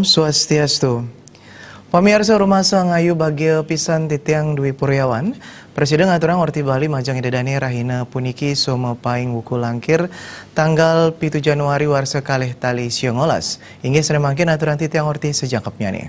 Om Swastiastu. Pamirsa rumasa ngayu bagia pisan titiang Dwi Puryawan, Presiden ngaturang Orti Bali majang idadani rahina puniki soma paing wuku langkir tanggal 7 Januari warsa kalih tali siongolas. Inggih seremangkin aturan titiang Orti sejangkapnya nih.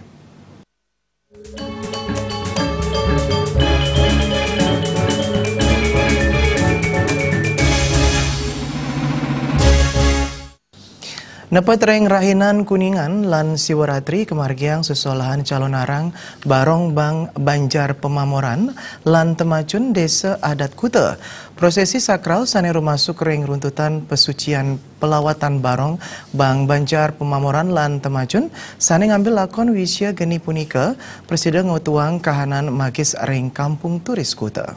Nepat reng rahinan Kuningan lan Siwaratri kemargiang sesolahan calon arang Barong Bang Banjar Pemamoran lan Temacun Desa Adat Kuta. Prosesi sakral sane rumasuk reng runtutan pesucian pelawatan Barong Bang Banjar Pemamoran lan Temacun sane ngambil lakon wisya geni punika Presiden ngutuang kahanan magis reng kampung turis Kuta.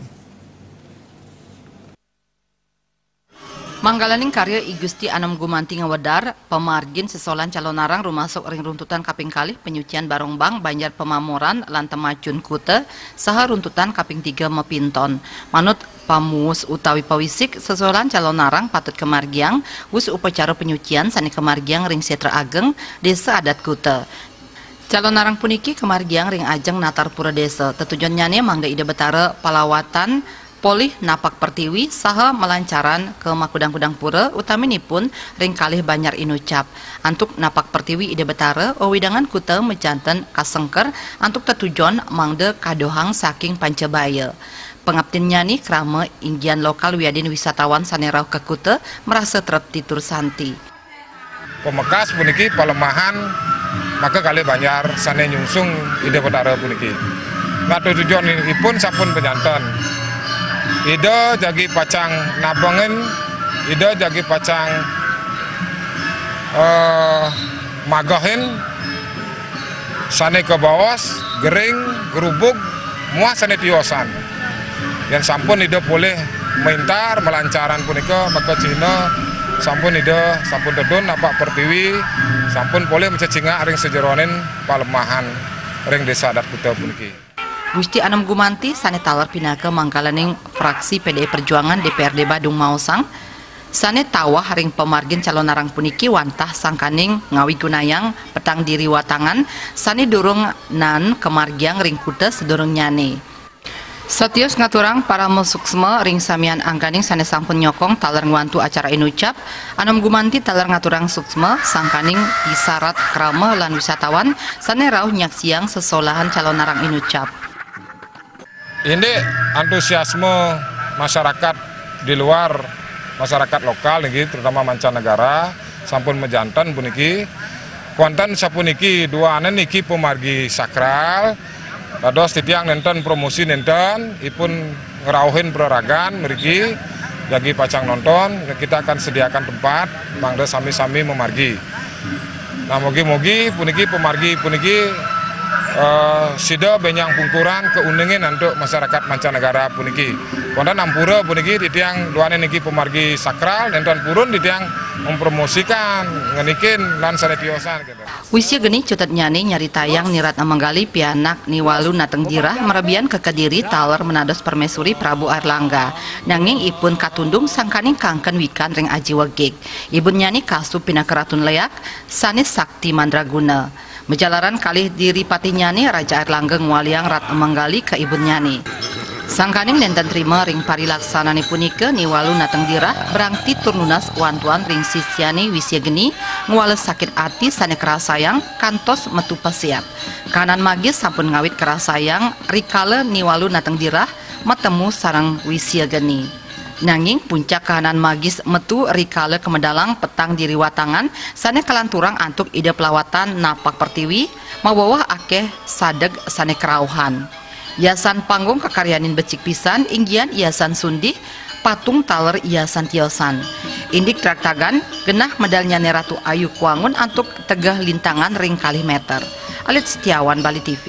Manggalaning karya I Gusti Anom Gumanti ngawedar pemargin sesolan calon arang rumasuk ring runtutan kaping kalih penyucian Barong Bang Banjar Pemamoran lan Temacun Kuta saha runtutan kaping 3 mepinton. Manut pamuus utawi pawisik sesolan calon arang patut kemargiang wus upacara penyucian sani kemargiang ring Setra Ageng Desa Adat Kuta. Calon arang puniki kemargiang ring ajeng natar pura desa. Tetujuannya mangda ide betara palawatan polih napak pertiwi saha melancaran ke makudang-kudang pura utaminipun ring kalih Banjar Inucap. Antuk napak pertiwi ide betara wewidangan Kuta mejanten kasengker antuk tetujon mangde kadohang saking Pancabaya. Pengabdin nyani krama inggian lokal wiadin wisatawan sanerau ke Kuta merasa trep titur santi. Pemekas puniki palemahan maka kalih Banjar sane nyungsung ide betara puniki. Ngatu tujuanipun sampun penyanten. Ida jagi pacang nabangen, ida jagi pacang magahin, sane ke bawas, gering, gerubuk, muah sane tiosan. Yang sampun ida boleh mentar melancaran punika maka Cina sampun ida sampun dedun napak pertiwi, sampun boleh mencecinga ring sejeronin palemahan ring Desa Adat Kuta puniki. Gusti Anom Gumanti sane talar pinaka manggalaning fraksi PDI Perjuangan DPRD Badung Mausang sane tawah ring pemargin calon arang puniki wantah sangkaning ngawi gunayang petang diri watangan sane durung nan kemargiang ring Kuta sedurung nyane. Satius ngaturang para musuksme ring samian angganing sane sampun nyokong talar ngwantu acara Inucap. Anom Gumanti talar ngaturang suksme sangkaning isarat krama lan wisatawan sane rauh nyaksiang sesolahan calon arang Inucap. Ini antusiasme masyarakat di luar masyarakat lokal niki terutama mancanegara sampun mejantan puniki kuantan sapuniki dua anen niki pemargi sakral dados titiang nenten promosi nenten ipun ngerauhin peraragan mriki jagi pacang nonton kita akan sediakan tempat mangda sami-sami memargi. Nah mogi-mogi puniki pemargi puniki sida benyang pungkuran keuningin untuk masyarakat mancanegara puniki. Kondan ampura puniki titiang duane niki pemargi sakral dan purun titiang mempromosikan ngenikin lan sanetiosan gitu. Wisya geni cutet nyani nyari tayang nirat amanggali pianak niwalu nateng jirah merabian ke Kediri taler menados permaisuri Prabu Airlangga. Nanging ipun katundung sangkaning kangken wikan ring aji wegik. Ibun nyani kasup pina keratun leak sanis sakti mandraguna. Menjalaran kalih diri pati nyani Raja Airlangga ngwaliang rat manggali ke ibu nyani. Sangkaning nenten terima ring parilaksanani punika niwalu nateng dirah berangti turnunas wantuan ring sisyani wisya geni ngwales sakit ati sane kerasayang kantos metu pasiap. Kanan magis sampun ngawit kerasayang rikale niwalu nateng dirah metemu sarang wisya geni. Nanging puncak kahanan magis metu rikale kemedalang petang diri watangan sane kelanturang antuk ide pelawatan napak pertiwi mawawah akeh sadeg sane kerauhan. Yasan panggung kekaryanin becik pisan inggian Yasan Sundih patung taler Yasan Tiosan. Indik traktagan genah medalnya Ratu Ayu Kuangun antuk tegah lintangan ring kalih meter. Alit Setiawan, Bali TV.